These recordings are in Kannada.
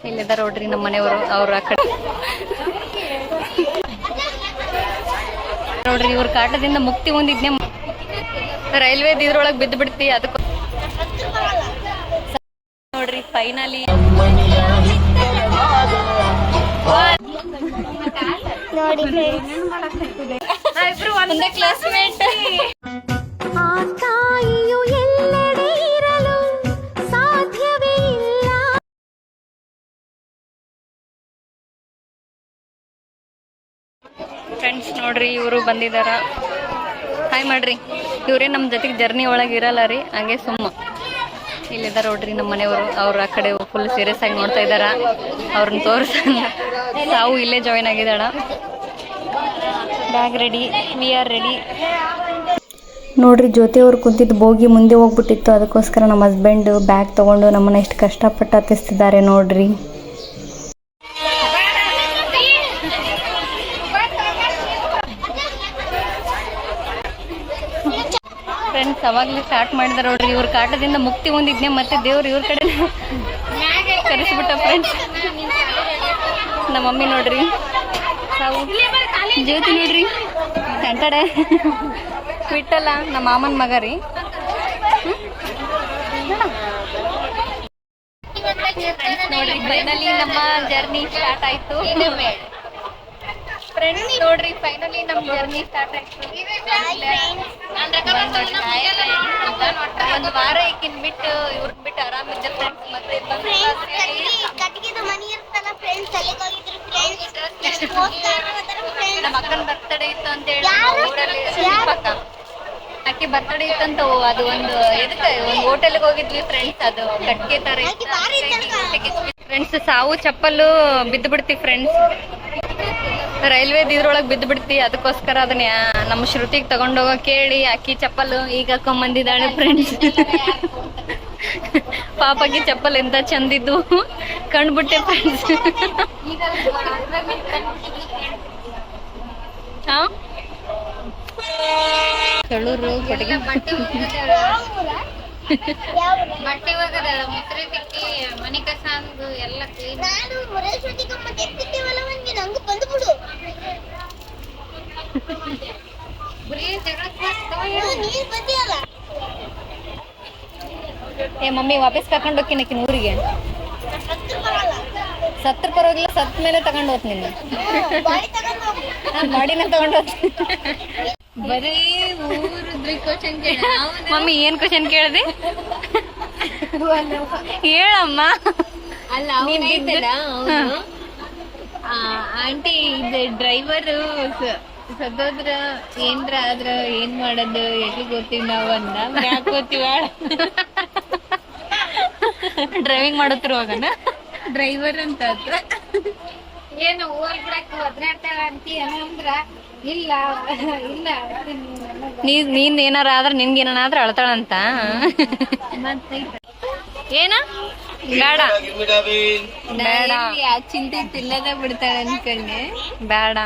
ಇಲ್ಲಿದ್ದಾರೆ ನೋಡ್ರಿ ನಮ್ಮ ಮನೆಯವರು. ಅವ್ರ ಆ ಕಡೆ ನೋಡ್ರಿ, ಇವ್ರ ಕಾಟದಿಂದ ಮುಕ್ತಿ ಹೊಂದಿದ್ನೆ. ರೈಲ್ವೆ ಇದ್ರೊಳಗೆ ಬಿದ್ದು ಬಿಡ್ತಿ. ಅದಕ್ಕೆ ನೋಡ್ರಿ ಫೈನಲಿ ನೋಡಿ ಇಬ್ರು ಒಂದೇ ಕ್ಲಾಸ್ಮೇಟ್. ಫ್ರೆಂಡ್ಸ್ ನೋಡ್ರಿ, ಇವರು ಬಂದಿದಾರ. ಹಾಯ್ ಮಾಡ್ರಿ. ಇವ್ರೇ ನಮ್ಮ ಜೊತೆಗೆ ಜರ್ನಿ ಒಳಗೆ ಇರಲ್ಲ ರೀ, ಹಂಗೆ ಸುಮ್ಮ ಇಲ್ಲಿದ್ದಾರೆ ನೋಡ್ರಿ ನಮ್ಮ ಮನೆಯವರು. ಅವ್ರ ಆ ಕಡೆ ಫುಲ್ ಸೀರಿಯಸ್ ಆಗಿ ನೋಡ್ತಾ ಇದ್ದಾರ. ಅವ್ರನ್ನ ತೋರಿಸಲ್ಲ. ತಾವು ಇಲ್ಲೇ ಜಾಯಿನ್ ಆಗಿದ್ದಾಳ. Bag ready, we are ready. ನೋಡ್ರಿ, ಜ್ಯೋತಿ ಅವ್ರು ಕುಂತಿದ್ದು ಬೋಗಿ ಮುಂದೆ ಹೋಗ್ಬಿಟ್ಟಿತ್ತು. ಅದಕ್ಕೋಸ್ಕರ ನಮ್ಮ ಹಸ್ಬೆಂಡ್ ಬ್ಯಾಗ್ ತಗೊಂಡು ನಮ್ಮನ್ನ ಎಷ್ಟು ಕಷ್ಟಪಟ್ಟು ಹತ್ತಿಸ್ತಿದ್ದಾರೆ ನೋಡ್ರಿ. ಫ್ರೆಂಡ್ಸ್ ಅವಾಗಲೇ ಸ್ಟಾರ್ಟ್ ಮಾಡಿದಾರೆ ನೋಡ್ರಿ. ಇವ್ರ ಕಾಟದಿಂದ ಮುಕ್ತಿ ಹೊಂದಿದ್ನೆ. ಮತ್ತೆ ದೇವ್ರು ಇವ್ರ ಕಡೆ ಕರೆಸಿಬಿಟ್ಟ. ಫ್ರೆಂಡ್ಸ್ ನಮ್ಮ ಮಮ್ಮಿ ನೋಡ್ರಿ, ತಾವು ಜ್ಯೋತಿ ನೋಡ್ರಿ, ಕಂಟಡೆ ಬಿಟ್ಟಲ್ಲ ನಮ್ಮ ಮಾಮನ ಮಗ ರೀ. ನೋಡ್ರಿ ಫೈನಲಿ ನಮ್ಮ ಜರ್ನಿ ಸ್ಟಾರ್ಟ್ ಆಯ್ತು. ಫ್ರೆಂಡ್ಸ್ ನೋಡ್ರಿ, ಫೈನಲಿ ನಮ್ಮ ಜರ್ನಿ ಸ್ಟಾರ್ಟ್ ಆಯ್ತು. ಒಂದು ವಾರ ಈಕಿನ್ ಬಿಟ್ಟು ಇವ್ರನ್ನ ಬಿಟ್ಟು ಆರಾಮಿದ್ದ ಫ್ರೆಂಡ್ಸ್. ಮತ್ತೆ ನಮ್ಮ ಅಕ್ಕನ ಬರ್ತಡೇ ಇತ್ತು ಅಂತ ಹೇಳಿ ಊರಲ್ಲಿ ಅಕ್ಕಿ ಬರ್ತಡೇ ಇತ್ತಂತ ಅದು ಒಂದು ಇದಕ್ಕೆ ಒಂದು ಹೋಟೆಲ್ಗೆ ಹೋಗಿದ್ವಿ ಫ್ರೆಂಡ್ಸ್. ಅದು ಕಟ್ಗೆ ತರ ಫ್ರೆಂಡ್ಸ್. ಸಾವು ಚಪ್ಪಲು ಬಿದ್ದು ಬಿಡ್ತಿ ಫ್ರೆಂಡ್ಸ್. ರೈಲ್ವೆ ಇದ್ರೊಳಗೆ ಬಿದ್ದು ಬಿಡ್ತಿ. ಅದಕ್ಕೋಸ್ಕರ ಅದನ್ನ ನಮ್ಮ ಶ್ರುತಿಗೆ ತಗೊಂಡೋಗ ಕೇಳಿ ಅಕ್ಕಿ ಚಪ್ಪಲು ಈಗ ಹಾಕೊಂಬಂದಿದ್ದಾಳೆ ಫ್ರೆಂಡ್ಸ್. ಪಾಪಕ್ಕೆ ಚಪ್ಪಲ್ ಎಂತ ಚಂದಿದ್ದು ಕಂಡ್ಬಿಟ್ಟೆ ಫ್ರೆಂಡ್ಸ್. ಹಾ ಚಳೂರು ಕೊಟ್ಟಿಗೆ ಬಟ್ಟೆ ಹೋಗದ ಮುಸ್ರಿ ತಿಕ್ಕಿ ಮನಿ ಕಸ ಅಂದು ಎಲ್ಲ ಏ ಮಮ್ಮಿ ವಾಪಸ್ ಕರ್ಕೊಂಡು ಹೋಗ್ತೀನಿ ಊರಿಗೆ. ಸತ್ರ ಪರವಾಗಿಲ್ಲ, ಸತ್ ಮೇಲೆ ತಗೊಂಡು ಹೋಗ್ತೀನಿ. ಬಾಡಿನ ತಗೊಂಡು ಹೋಗ್ತೀನಿ. ಬರೀ ಕ್ವಶನ್ ಕೇಳ. ಮಮ್ಮಿ ಏನ್ ಕ್ವಶನ್ ಕೇಳ್ದೆ ಹೇಳಮ್ಮ. ಅಲ್ಲ ಆಂಟಿ ಇದು ಡ್ರೈವರು ಸದೋದ್ರ ಏನ್ರ ಆದ್ರ ಏನ್ ಮಾಡೋದು ಎಲ್ಲಿ ಗೊತ್ತೀವಿ ನಾವು ಅಂದ. ಯಾಕೆ ಗೊತ್ತೀವ ಡ್ರೈವಿಂಗ್ ಮಾಡತ್ತಿರುವಾಗನ ಡ್ರೈವರ್ ಅಂತ ಏನು ಹೋಗ್ಬಿಡಕ್ ಒದ್ರಾಡ್ತಾಳ ಅಂತೀ ಅಂದ್ರ ಇಲ್ಲ ಇಲ್ಲ ನೀನ್ ಏನಾರ ಆದ್ರ ನಿನ್ಗೆ ಏನಾದ್ರ ಅಳ್ತಾಳಂತ. ಏನ ಬೇಡ ಬೇಡ ಚಿಂತೆ ತಿಲ್ಲದ ಬಿಡ್ತಾಳ ಅನ್ಕೊಂಡೆ. ಬೇಡ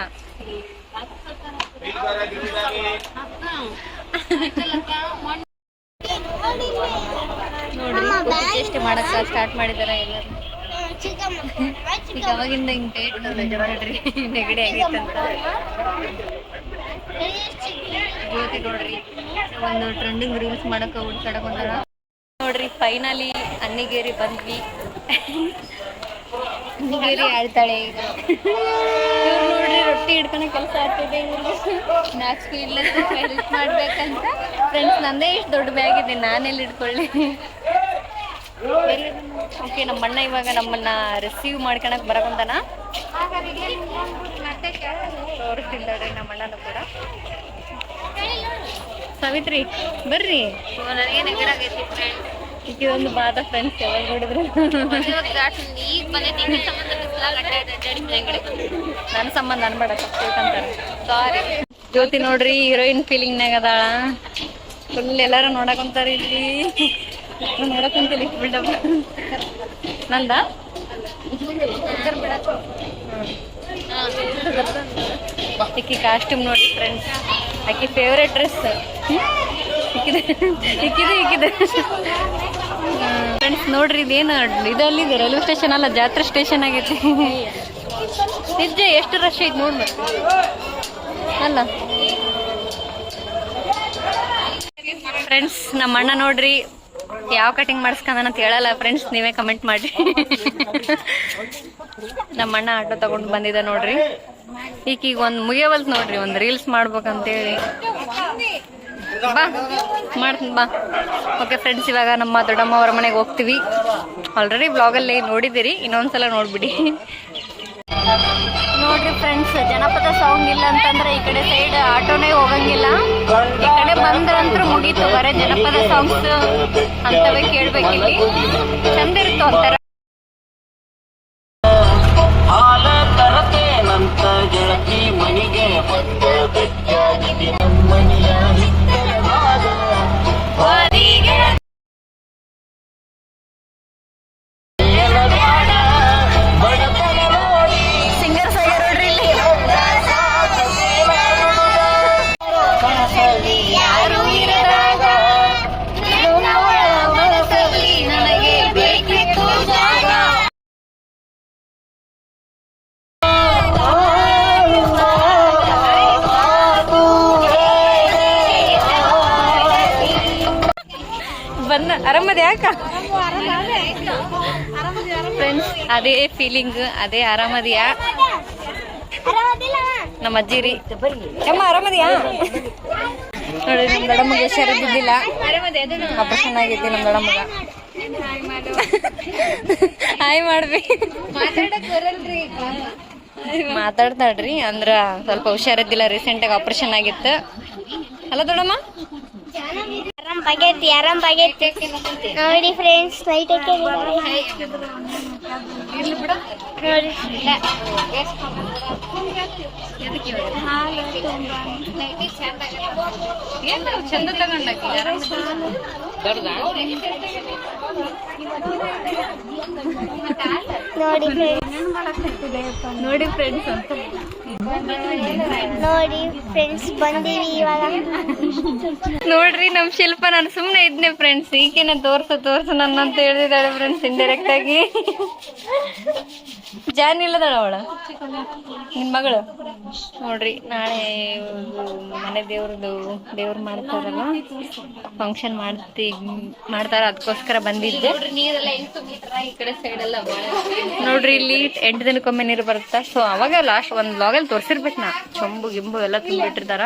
ನೋಡ್ರಿ, ಚೇಷ್ಟೆ ಮಾಡಕ್ಕ ಸ್ಟಾರ್ಟ್ ಮಾಡಿದಾರ ಎಲ್ಲರೂ. ಈಗ ಅವಾಗಿಂದ ಹಿಂಗ್ ಡೇಟ್ ನೋಡ್ರಿ ನೆಗಡಿ ಆಗೈತಂತ. ಜ್ಯೋತಿ ನೋಡ್ರಿ ಒಂದು ಟ್ರೆಂಡಿಂಗ್ ರೀಲ್ಸ್ ಮಾಡಕ ಹುಡ್ಕಾಡಕ್ ಬಂದಾರ ನೋಡ್ರಿ. ಫೈನಲಿ ಅನ್ನಿಗೇರಿ ಬಂದ್ವಿ. ಅನ್ನಿಗೇರಿ ಆಡ್ತಾಳೆ ಈಗ. ಇವ್ರು ನೋಡ್ರಿ ರೊಟ್ಟಿ ಹಿಡ್ಕೊಳ ಕೆಲಸ ಆಗ್ತಿದೆ. ಇವ್ರಿಗೆ ನಾಚಿಕೆ ಇಲ್ಲ, ಹೆಲ್ಪ್ ಮಾಡ್ಬೇಕಂತ. ಫ್ರೆಂಡ್ಸ್ ನಂದೇ ಇಷ್ಟು ದೊಡ್ಡ ಬ್ಯಾಗ್ ಇದೆ, ನಾನೆಲ್ಲಿ ಇಟ್ಕೊಳ್ಳಿ. ಓಕೆ, ನಮ್ಮ ಅಣ್ಣ ಇವಾಗ ನಮ್ಮನ್ನ ರಿಸೀವ್ ಮಾಡ್ಕೊಳಕ್ ಬರಕಂತಾನ. ತೋರಿಸ್ತಿದ್ದಾಳ್ರಿ ನಮ್ಮ ಅಣ್ಣನೂ ಕೂಡ. ಸಾವಿತ್ರಿ ಬರ್ರಿ. ಇದೊಂದು ಬಾದ ಫ್ರೆಂಡ್ಸ್ ಯಾವಾಗ ನೋಡಿದ್ರು. ನನ್ನ ಸಂಬಂಧ ಅನ್ಬೇಡ ತಪ್ಪಿಕಂತಾರೆ. ಸಾರಿ. ಜ್ಯೋತಿ ನೋಡ್ರಿ ಹೀರೋಯಿನ್ ಫೀಲಿಂಗ್ನಾಗ ಅದಾಳ. ಫುಲ್ ಎಲ್ಲಾರು ನೋಡಕಂತಾರ. ಇಲ್ಲಿ ನೋಡಕಂತೇಳಿ ಬಿಲ್ಡಪ್ ನಂದ ಆಕಿ ಕಾಸ್ಟ್ಯೂಮ್ ನೋಡಿ ಫ್ರೆಂಡ್ಸ್. ಆಕಿ ಫೇವ್ರೇಟ್ ಡ್ರೆಸ್ ಇಕ್ಕಿದೆ. ಫ್ರೆಂಡ್ಸ್ ನೋಡ್ರಿ ಇದೇನು ಇದಲ್ಲಿದೆ ರೈಲ್ವೆ ಸ್ಟೇಷನ್ ಅಲ್ಲ, ಜಾತ್ರೆ ಸ್ಟೇಷನ್ ಆಗೈತಿ. ನಿಜ ಎಷ್ಟು ರಶ್ ಐತಿ ನೋಡ್ ಅಲ್ಲ. ಫ್ರೆಂಡ್ಸ್ ನಮ್ಮ ಅಣ್ಣ ನೋಡ್ರಿ ಯಾವ ಕಟಿಂಗ್ ಮಾಡಿಸ್ಕೊಂಡ ಅಂತ ಹೇಳಲ್ಲ ಫ್ರೆಂಡ್ಸ್, ನೀವೇ ಕಮೆಂಟ್ ಮಾಡ್ರಿ. ನಮ್ಮ ಅಣ್ಣ ಆಟೋ ತಗೊಂಡು ಬಂದಿದ್ದ ನೋಡ್ರಿ. ಈಗ ಒಂದ್ ಮುಗಿಯವಲ್ತ್ ನೋಡ್ರಿ, ಒಂದ್ ರೀಲ್ಸ್ ಮಾಡ್ಬೇಕಂತೇಳಿ. ಬಾ ಮಾಡ್ತೀನಿ ಬಾ. ಓಕೆ ಫ್ರೆಂಡ್ಸ್, ಇವಾಗ ನಮ್ಮ ದೊಡ್ಡಮ್ಮ ಅವರ ಮನೆಗೆ ಹೋಗ್ತೀವಿ. ಆಲ್ರೆಡಿ ಬ್ಲಾಗಲ್ಲಿ ನೋಡಿದ್ದೀರಿ, ಇನ್ನೊಂದ್ಸಲ ನೋಡ್ಬಿಡಿ. ನೋಡ್ರಿ ಫ್ರೆಂಡ್ಸ್, ಜನಪದ ಸಾಂಗ್ ಇಲ್ಲ ಅಂತಂದ್ರೆ ಈ ಕಡೆ ಸೈಡ್ ಆಟೋನೇ ಹೋಗಂಗಿಲ್ಲ. ಈ ಕಡೆ ಬಂದ್ರಂತ್ರ ಮುಗೀತು, ಬರೇ ಜನಪದ ಸಾಂಗ್ಸ್ ಅಂತವೇ ಕೇಳ್ಬೇಕಿಲ್ಲಿ. ಚಂದ ಇರುತ್ತೋ ಒಂಥರ. ಆರಾಮದ ಯಾಕ ಫ್ರೆಂಡ್ಸ್, ಅದೇ ಫೀಲಿಂಗ್, ಅದೇ ಆರಾಮದಿಯಾ ನಮ್ಮ ಅಜ್ಜಿರಿ. ಅಮ್ಮ ಆರಾಮದಿಯಾ? ನೋಡಿ ನಮ್ ದೊಡ್ಡಮ್ಮಗೆ ಹುಷಾರಿದ್ದಿಲ್ಲ, ಆಪರೇಷನ್ ಆಗೈತಿ ನಮ್ ದೊಡ್ಡಮ್ಮಗ. ಹಾಯ್ ಮಾಡ್ರಿ, ಮಾತಾಡ್ತಾಳ್ರಿ. ಅಂದ್ರ ಸ್ವಲ್ಪ ಹುಷಾರಿದ್ದಿಲ್ಲ, ರೀಸೆಂಟ್ ಆಗಿ ಆಪರೇಷನ್ ಆಗಿತ್ತು ಅಲ್ಲ ದೊಡ್ಡಮ್ಮ? ಆರಾಮ್ ಬಾಗೈತಿ ನೋಡಿ ಫ್ರೆಂಡ್ಸ್. ಲೈಟ್ ಚಂದ ನೋಡಿ ಫ್ರೆಂಡ್ಸ್ ಅಂತ ನೋಡಿ ಫ್ರೆಂಡ್ಸ್ ಬಂದೀವಿ ಇವಾಗ. ನೋಡ್ರಿ ನಮ್ ಶಿಲ್ಪ, ನಾನು ಸುಮ್ನೆ ಇದ್ನೆ ಫ್ರೆಂಡ್ಸ್, ಈಗೇನ ತೋರ್ಸು ನನ್ನ ಅಂತ ಹೇಳಿದಾಳೆ ಫ್ರೆಂಡ್ಸ್ ಇಂಡೈರೆಕ್ಟ್ ಆಗಿ. ಜಾನ್ ಇಲ್ಲದಾಳ ಅವಳ ನಿನ್ ಮಗಳು. ನೋಡ್ರಿ ನಾಳೆ ಮನೆ ದೇವ್ರು ಮಾಡ್ತಾರಲ್ಲ, ಫಂಕ್ಷನ್ ಮಾಡ್ತಾರ, ಅದಕ್ಕೋಸ್ಕರ ಬಂದಿದ್ದೆ. ಈ ಕಡೆ ಸೈಡ್ ಎಲ್ಲ ನೋಡ್ರಿ ಇಲ್ಲಿ 8 ದಿನಕ್ಕೊಮ್ಮೆ ನೀರು ಬರುತ್ತಾ. ಸೊ ಅವಾಗ ಲಾಸ್ಟ್ ಒಂದ್ ಲಾಗಲ್ಲಿ ತೋರ್ಸಿರ್ಬೇಕು ನಾ. ಚೊಂಬು ಗಿಂಬು ಎಲ್ಲ ತುಂಬಿಟ್ಟಿರ್ತಾರ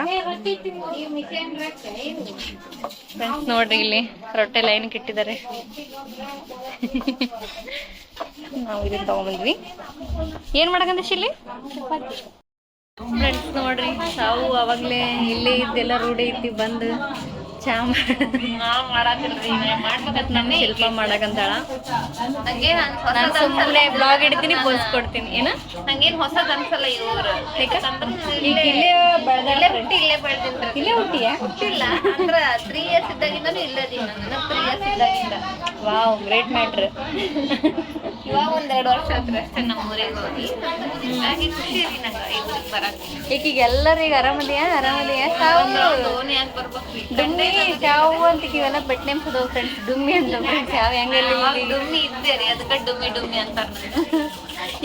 ಫ್ರೆಂಡ್ಸ್. ನೋಡ್ರಿ ಇಲ್ಲಿ ರೊಟ್ಟೆ ಲೈನ್ ಇಟ್ಟಿದ್ದಾರೆ. ನಾವು ಇದನ್ನ ತಗೊಂಡ್ಬಂದ್ವಿ. ಏನ್ ಮಾಡಕಂತ ಶಿಲ್ಲಿ ಫ್ರೆಂಡ್ಸ್? ನೋಡ್ರಿ ಸಾವು ಅವಾಗ್ಲೇ ಇಲ್ಲೇ ಇದ್ದೆಲ್ಲ ರೂಢಿ ಐತಿ, ಬಂದು ಚಾ ಮಾಡಾಕಲ್ರಿ ನಮ್ಮ ಶಿಲ್ಪ ಮಾಡಕಂತಾಳ. ನಾನು ಸುಮ್ಮನೆ ಬ್ಲಾಗ್ ಇಡ್ತೀನಿ, ಪೋಸ್ಟ್ ಕೊಡ್ತೀನಿ. ಏನ ನಂಗೇನ್ ಹೊಸದ್ ಅನ್ಸಲ್ಲ ಇವ್ರು. ಇಲ್ಲೇ ಹುಟ್ಟಿಲ್ಲ ಅಂದ್ರ 3 years ಇದ್ದಾಗಿಂದ ಇಲ್ಲದೀನಿ ನಾನು. 3 years ಇದ್ದಾಗಿಂದ. Wow, great matter. ಇವಾಗ 1-2 ವರ್ಷ ಆತ್ರಿ ಅಷ್ಟೇ ನಮ್ಮ ಊರಿಗೆ ಹೋಗಿ. ಹಾಗೆ ಖುಷಿ ಐತಿ ನಂಗೆ ಇವ್ರಿಗೆ ಬರಕ್ಕೆ. ಈಗ ಎಲ್ಲರಿಗ ಆರಾಮದಿಯಾ? ಧೋನಿ ಯಾಕೆ ಬರ್ಬೇಕ್ರಿ? ಡುಮ್ಮಿ ಶಾವು ಅಂತ ಇವೆಲ್ಲ ಬೆಟ್ ನೇಮ್ಸ್ ಅದಾವ ಫ್ರೆಂಡ್ಸ್. ಡುಮ್ಮಿ ಅಂತ ಫ್ರೆಂಡ್ಸ್. ಯಾವ ಹೆಂಗಲ್ಲಿ ಡುಮ್ಮಿ ಇದ್ದೆ ರೀ, ಅದಕ್ಕೆ ಡುಮ್ಮಿ ಅಂತಾರ.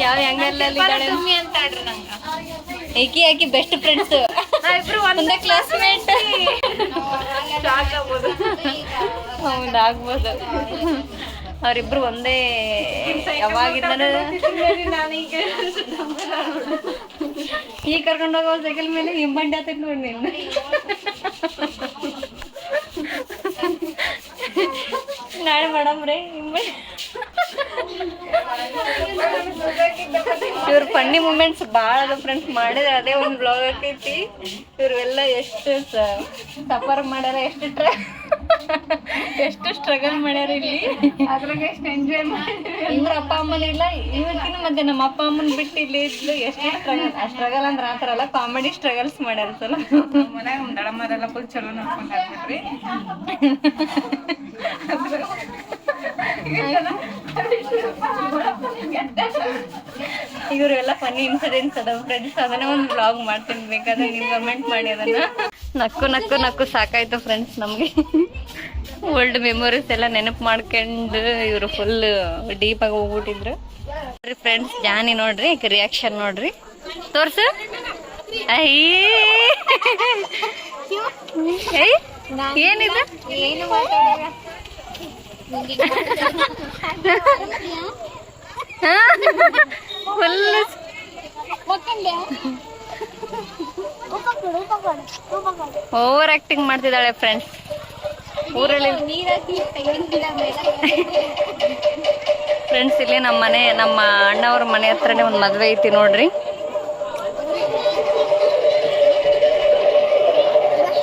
ಯಾವ ಹೆಂಗಲ್ಲಿ ಡುಮ್ಮಿ ಅಂತ ಆಡ್ರಿ ನಂಗ. ಆಕಿ ಬೆಸ್ಟ್ ಫ್ರೆಂಡ್ಸ್, ಇಬ್ರು ಒಂದೇ ಕ್ಲಾಸ್ಮೇಟ್. ಹೌದಾಗ್ಬೋದು, ಅವ್ರಿಬ್ರು ಒಂದೇ ಯಾವಾಗಿಂದನೂ. ಈಗ ಕರ್ಕೊಂಡು ಹೋಗೋ ಸೈಕಲ್ ಮೇಲೆ ಹಿಂಬಂಡಿ ಆತೈತಿ ನೋಡಿ ನೀನು. ನಾಳೆ ಮಾಡಮ್ರಿ ಹಿಂಬಂಡಿ. ಇವ್ರ ಫನ್ನಿ ಮೂಮೆಂಟ್ಸ್ ಭಾಳ ಅದ ಫ್ರೆಂಡ್ಸ್. ಮಾಡಿದ್ರೆ ಅದೇ ಒಂದು ಬ್ಲಾಗ್ ಆಕೈತಿ. ಇವ್ರೆಲ್ಲ ಎಷ್ಟು ಸಫರ್ ಮಾಡ್ಯಾರ, ಎಷ್ಟು ಸ್ಟ್ರಗಲ್ ಮಾಡ್ಯಾರ ಇಲ್ಲಿ. ಅದ್ರಾಗ ಎಷ್ಟು ಎಂಜಾಯ್ ಮಾಡ್ಯಾರ. ಇವ್ರ ಅಪ್ಪ ಅಮ್ಮನ ಇಲ್ಲ, ಇವತ್ತಿನ ಮತ್ತೆ ನಮ್ಮ ಅಪ್ಪ ಅಮ್ಮನ ಬಿಟ್ಟು ಇಲ್ಲಿ ಇದ್ಲು. ಎಷ್ಟು ಸ್ಟ್ರಗಲ್. ಆ ಸ್ಟ್ರಗಲ್ ಅಂದ್ರೆ ಆ ಥರ ಅಲ್ಲ, ಕಾಮಿಡಿ ಸ್ಟ್ರಗಲ್ಸ್ ಮಾಡ್ಯಾರ. ಸಲ ಮನ್ಯಾಗ ನಮ್ಮ ದಡಮ್ಮರೆಲ್ಲ ಫುಲ್ ಚಲೋ ನೋಡ್ಕೊಂಡು ಹಾಕ್ಬಿಟ್ರಿ. ಇವರೆಲ್ಲ ಫನ್ನಿ ಇನ್ಸಿಡೆಂಟ್ಸ್ ಅದಾವ ಫ್ರೆಂಡ್ಸ್. ಅದನ್ನ ಒಂದು ಬ್ಲಾಗ್ ಮಾಡ್ತೀನಿ, ಬೇಕಾದ್ರೆ ನೀವು ಕಮೆಂಟ್ ಮಾಡಿ ಅದನ್ನ. ನಕ್ಕು ಸಾಕಾಯ್ತು ಫ್ರೆಂಡ್ಸ್ ನಮ್ಗೆ. ಓಲ್ಡ್ ಮೆಮೊರೀಸ್ ಎಲ್ಲ ನೆನಪು ಮಾಡ್ಕೊಂಡು ಇವರು ಫುಲ್ ಡೀಪ್ ಆಗಿ ಹೋಗ್ಬಿಟ್ಟಿದ್ರು ಫ್ರೆಂಡ್ಸ್. ಜಾನಿ ನೋಡ್ರಿ ರಿಯಾಕ್ಷನ್ ನೋಡ್ರಿ, ತೋರ್ಸು. ಏನಿದೆ ಫುಲ್ ಓವರ್ ಆಕ್ಟಿಂಗ್ ಮಾಡ್ತಿದ್ದಾಳೆ ಫ್ರೆಂಡ್ಸ್. ಊರಲ್ಲಿ ಫ್ರೆಂಡ್ಸ್ ಇಲ್ಲಿ ನಮ್ಮ ಅಣ್ಣವ್ರ ಮನೆ ಹತ್ರನೇ ಒಂದು ಮದ್ವೆ ಐತಿ ನೋಡ್ರಿ.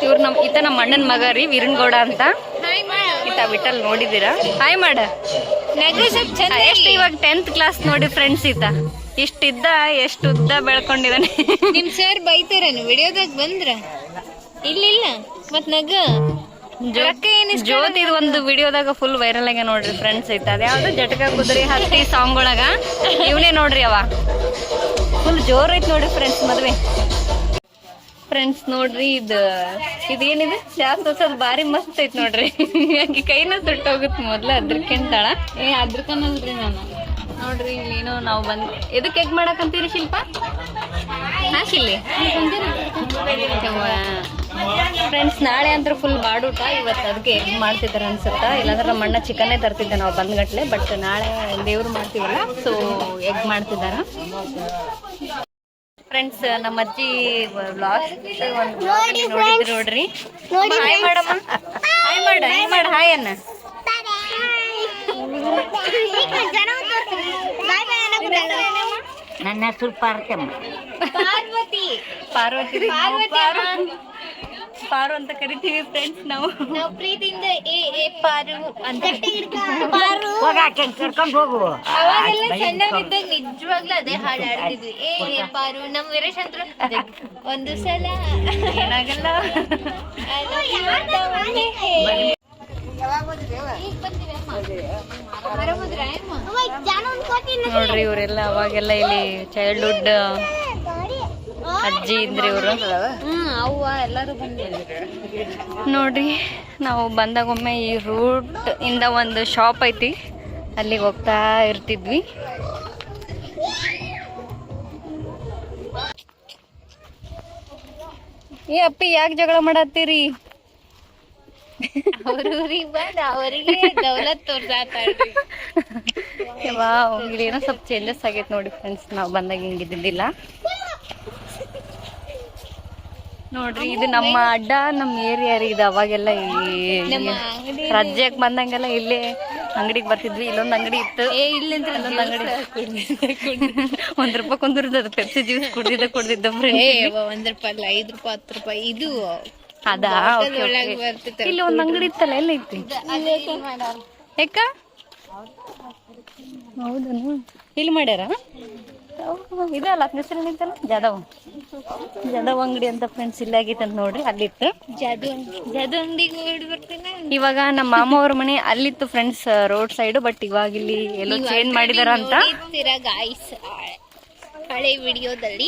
ಇವ್ರು ನಮ್ಮ ಅಣ್ಣನ ಮಗ ರೀ, ವೀರನ್ಗೌಡ ಅಂತ. ಈತ ವಿಠಲ್ ನೋಡಿದೀರಾ? ಹಾಯ್ ಮಾಡ. ಎಷ್ಟು ಇವಾಗ 10th ಕ್ಲಾಸ್ ನೋಡಿ ಫ್ರೆಂಡ್ಸ್. ಈತ ಇಷ್ಟಿದ್ದ ಎಷ್ಟು ಉದ್ದ ಬೆಳ್ಕೊಂಡಿದ್ದಾನೆ. ನಿಮ್ ಸರ್ ಬೈತಾರನು ವಿಡಿಯೋದಾಗ ಬಂದ್ರ? ಇಲ್ಲ ಮತ್ ನಗ ಜ್ಯೋತಿ ಒಂದು ವಿಡಿಯೋದಾಗ ಫುಲ್ ವೈರಲ್ ಆಗ ನೋಡ್ರಿ ಫ್ರೆಂಡ್ಸ್. ಐತ ಅದ್ಯಾವ್ದು ಜಟಕ ಕುದುರೆ ಹತ್ತಿ ಸಾಂಗ್ ಒಳಗ ಇವನೇ ನೋಡ್ರಿ, ಅವ ಫುಲ್ ಜೋರ್ ಐತ್ ನೋಡ್ರಿ ಫ್ರೆಂಡ್ಸ್ ಮದ್ವೆ. ಫ್ರೆಂಡ್ಸ್ ನೋಡ್ರಿ ಇದೇನಿದೆ ಜಾಸ್ತಿ ಬಾರಿ ಮಸ್ತ್ ಐತ್ ನೋಡ್ರಿ. ಆಕಿ ಕೈನ ಸುಟ್ಟೋಗುತ್ತೆ ಮೊದ್ಲು ಅದ್ರಕ್ಕಿಂತಾಳ. ಅದ್ರಕನ್ನಲ್ರಿ ನಾನು ನೋಡ್ರಿ ಇಲ್ಲೇನೋ ನಾವು ಬಂದ್ ಎದಕ್ಕೆ ಎಗ್ ಮಾಡಕಂತೀರಿ ಶಿಲ್ಪ? ಹಾಕಿಲ್ಲಿ ಫ್ರೆಂಡ್ಸ್. ನಾಳೆ ಅಂದ್ರೆ ಫುಲ್ ಬಾಡೂಟ, ಇವತ್ತು ಅದಕ್ಕೆ ಎಗ್ ಮಾಡ್ತಿದಾರ ಅನ್ಸುತ್ತಾ. ಇಲ್ಲಾಂದ್ರೆ ನಮ್ಮ ಅಣ್ಣ ಚಿಕನ್ನೇ ತರ್ತಿದ್ದೆ ನಾವು ಬಂದ್ಗಟ್ಲೆ. ಬಟ್ ನಾಳೆ ದೇವ್ರು ಮಾಡ್ತೀವಲ್ಲ, ಸೊ ಎಗ್ ಮಾಡ್ತಿದಾರ ಫ್ರೆಂಡ್ಸ್. ನಮ್ಮ ಅಜ್ಜಿ ನೋಡಿದ್ರಿ ನೋಡ್ರಿ. ಹಾಯ್ ಮಾಡಮ್ಮ, ಹಾಯ್ ಮಾಡ ಹಾಯ್ ಅನ್ನ. ನನ್ನ ಹೆಸರು ಪಾರ್ವತಮ್ಮ. ಪಾರ್ವತಿ ಪಾರು ಅಂತ ಕರಿತೀವಿ ಫ್ರೆಂಡ್ಸ್ ನಾವು ಪ್ರೀತಿಯಿಂದ ಏ ಪಾರು ಅಂತ ಕರ್ಕೊಂಡು ಹೋಗು. ಅವಾಗೆಲ್ಲ ಸಣ್ಣವರಿದ್ದಾಗ ನಿಜವಾಗ್ಲೂ ಅದೇ ಹಾಡು ಆಡ್ತಿದ್ವಿ. ಏ ಪಾರು. ನಮ್ ವೀರೇಶ್ ಅಂತ ಒಂದು ಸಲ ಏನಾಗಲ್ಲ. ನೋಡ್ರಿ ಇವರೆಲ್ಲ ಅವಾಗೆಲ್ಲ ಇಲ್ಲಿ ಚೈಲ್ಡ್ಹುಡ್ ಅಜ್ಜಿ ಇದ್ರಿ ಇವರು. ಅವ್ವ ಎಲ್ಲರೂ ಬಂದಿದ್ರು ನೋಡ್ರಿ. ನಾವು ಬಂದಾಗೊಮ್ಮೆ ಈ ರೂಟ್ ಇಂದ ಒಂದು ಶಾಪ್ ಐತಿ, ಅಲ್ಲಿಗೆ ಹೋಗ್ತಾ ಇರ್ತಿದ್ವಿ. ಏ ಅಪ್ಪಿ ಯಾಕೆ ಜಗಳ ಮಾಡತ್ತೀರಿ? ಅವ್ರೂರಿಗೆ ಬಂದ ಅವರಿಗೆ ದೌಲತ್ ತೋರ್ಸಾತಾಳ್ರಿ. ವಾವ್, ಇಲ್ಲೇನೋ ಸ್ವಲ್ಪ ಚೇಂಜಸ್ ಆಗೈತೆ ನೋಡಿ ಫ್ರೆಂಡ್ಸ್. ನಾವು ಬಂದಾಗ ಹಿಂಗಿದ್ದಿದ್ದಿಲ್ಲ ನೋಡ್ರಿ. ಇದು ನಮ್ಮ ಅಡ್ಡ, ನಮ್ಮ ಏರಿಯಾ ರೀ ಇದು. ಅವಾಗೆಲ್ಲ ರಜೆಗೆ ಬಂದಂಗೆಲ್ಲ ಇಲ್ಲೇ ಅಂಗಡಿಗೆ ಬರ್ತಿದ್ವಿ. ಇಲ್ಲೊಂದು ಅಂಗಡಿ ಇತ್ತು, ಇಲ್ಲಂದ್ರೆ ಇಲ್ಲೊಂದು ಅಂಗಡಿ. ₹1 ಕುಂದಿರ್ತದ ಪೆಪ್ಸಿ ಜ್ಯೂಸ್ ಕುಡ್ದಿದ್ದ ₹1 ಅಲ್ಲ, ₹5 ₹10 ಇದು ಅದಾ. ಇಲ್ಲಿ ಒಂದು ಅಂಗಡಿ ಇತ್ತಲ್ಲ, ಎಲ್ಲ ಐತಿ ಯಾಕ? ಹೌದನು, ಇಲ್ಲಿ ಮಾಡ್ಯಾರ. ಇದಲ್ಲ ಹೆಸರು ನಿಂತಲ್ಲ, ಜಾದವ್ ಅಂಗಡಿ ಅಂತ ಫ್ರೆಂಡ್ಸ್. ಇಲ್ಲ ಆಗೈತೆ ಅಂತ ನೋಡ್ರಿ, ಅಲ್ಲಿತ್ತು ಜಾದು ಅಂಗಡಿಗೆ ಹೋಗಿ ಬರ್ತೀನಿ. ಇವಾಗ ನಮ್ಮ ಮಾಮ ಅವ್ರ ಮನೆ ಅಲ್ಲಿತ್ತು ಫ್ರೆಂಡ್ಸ್, ರೋಡ್ ಸೈಡ್. ಬಟ್ ಇವಾಗ ಇಲ್ಲಿ ಎಲ್ಲೋ ಚೇಂಜ್ ಮಾಡಿದಾರ ಅಂತ. ಗಾಯ್ಸ್ ಹಳೆ ವಿಡಿಯೋದಲ್ಲಿ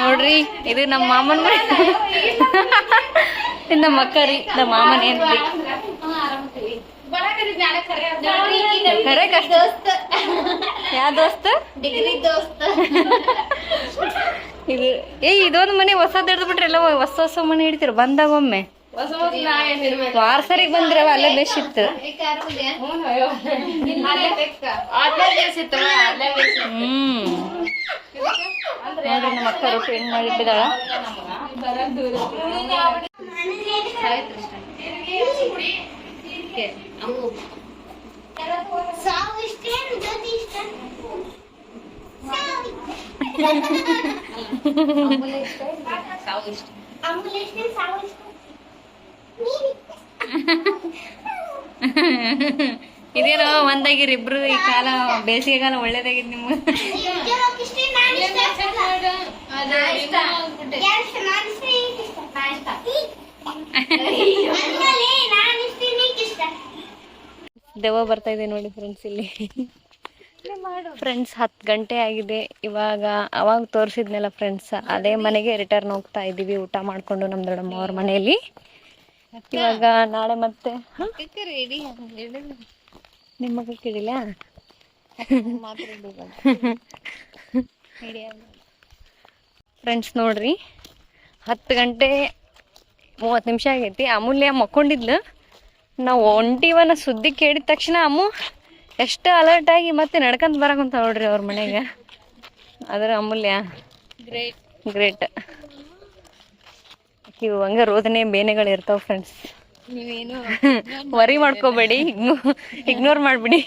ನೋಡ್ರಿ, ಇದು ನಮ್ಮ ಮಾಮನ ಮನೆ. ನಮ್ಮ ಅಕ್ಕ ರೀ, ನಮ್ಮ ಮಾಮನ ಏನ್ರಿ ಖರೆ ಕಷ್ಟ. ಯಾವ ದೋಸ್ತ? ಡಿಗ್ರಿ ದೋಸ್ತ. ಇದು ಇದೊಂದು ಮನೆ ಹೊಸದ್ ಹಿಡ್ದು ಬಿಟ್ರಿ, ಎಲ್ಲ ಹೊಸ ಮನೆ ಹಿಡ್ತೀರ ಬಂದಾಗೊಮ್ಮೆ. ವಾರಸರಿಗೆ ಬಂದ್ರವ, ಅಲ್ಲೇ ಬೇಸಿತ್ತು. ನೋಡ್ರಿ ನಮ್ಮ ಅಕ್ಕ ರೊಟ್ಟಿ ಹೆಂಗ್ ಮಾಡಿಟ್ಟಿದ್ದಾಳ. ಇದೇನೋ ಒಂದಾಗಿರಿ ಇಬ್ರು. ಈ ಕಾಲ ಬೇಸಿಗೆ ಕಾಲ ಒಳ್ಳೇದಾಗಿದ್ ನಿಮ್ಗೆ. ದೆವ್ವ ಬರ್ತಾ ಇದೆ ನೋಡಿ ಫ್ರೆಂಡ್ಸ್ ಇಲ್ಲಿ. ಫ್ರೆಂಡ್ಸ್ 10 ಗಂಟೆ ಆಗಿದೆ ಇವಾಗ. ಅವಾಗ ತೋರಿಸಿದ್ನಲ್ಲ ಫ್ರೆಂಡ್ಸ್, ಅದೇ ಮನೆಗೆ ರಿಟರ್ನ್ ಹೋಗ್ತಾ ಇದ್ದೀವಿ ಊಟ ಮಾಡಿಕೊಂಡು ನಮ್ಮ ದೊಡ್ಡಮ್ಮ ಅವ್ರ ಮನೆಯಲ್ಲಿ. ಇವಾಗ ನಾಳೆ ಮತ್ತೆ ರೆಡಿ ನಿಮ್ಮ ಮಗ ಕೇಳಿಲ್ಲ ಫ್ರೆಂಡ್ಸ್ ನೋಡ್ರಿ 10 ಗಂಟೆ 30 ನಿಮಿಷ ಆಗೈತಿ. ಅಮೂಲ್ಯ ಮಕ್ಕೊಂಡಿದ್ಲು. ನಾವು ಒಂಟಿವನ ಸುದ್ದಿ ಕೇಳಿದ ತಕ್ಷಣ ಅಮ್ಮು ಎಷ್ಟು ಅಲರ್ಟ್ ಆಗಿ ಮತ್ತೆ ನಡ್ಕೊಂತ ಬರಕಂತ ನೋಡ್ರಿ ಅವ್ರ ಮನೆಗೆ. ಅದ್ರ ಅಮೂಲ್ಯ ಗ್ರೇಟ್. ಇವು ಹಂಗ ರೋದನೆ ಬೇನೆಗಳು ಇರ್ತಾವ ಫ್ರೆಂಡ್ಸ್. ನೀವೇನು ವರಿ ಮಾಡ್ಕೋಬೇಡಿ, ಇಗ್ನೋರ್ ಮಾಡಿಬಿಡಿ.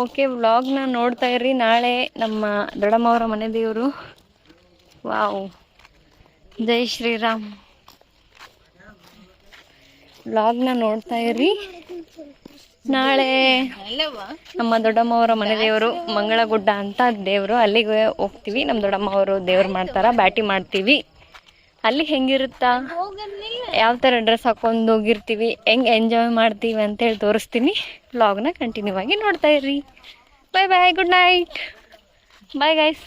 ಓಕೆ, ವ್ಲಾಗ್ನ ನೋಡ್ತಾ ಇರ್ರಿ. ನಾಳೆ ನಮ್ಮ ದೊಡ್ಡಮ್ಮವರ ಮನೆ ದೇವರು. ವಾವ್, ಜೈ ಶ್ರೀರಾಮ್. ವ್ಲಾಗ್ನ ನೋಡ್ತಾ ಇರ್ರಿ. ನಾಳೆ ನಮ್ಮ ದೊಡ್ಡಮ್ಮವರ ಮನೆ ದೇವರು ಮಂಗಳಗುಡ್ಡ ಅಂತ ದೇವರು, ಅಲ್ಲಿಗೆ ಹೋಗ್ತೀವಿ. ನಮ್ಮ ದೊಡ್ಡಮ್ಮವರು ದೇವ್ರು ಮಾಡ್ತಾರ, ಬ್ಯಾಟಿ ಮಾಡ್ತೀವಿ. ಅಲ್ಲಿ ಹೆಂಗಿರುತ್ತಾ, ಯಾವ ಥರ ಡ್ರೆಸ್ ಹಾಕೊಂಡು ಹೋಗಿರ್ತೀವಿ, ಹೆಂಗೆ ಎಂಜಾಯ್ ಮಾಡ್ತೀವಿ ಅಂತೇಳಿ ತೋರಿಸ್ತೀನಿ. ವ್ಲಾಗ್ನ ಕಂಟಿನ್ಯೂ ಆಗಿ ನೋಡ್ತಾ ಇರ್ರಿ. ಬಾಯ್ ಬಾಯ್, ಗುಡ್ ನೈಟ್, ಬಾಯ್ ಗೈಸ್.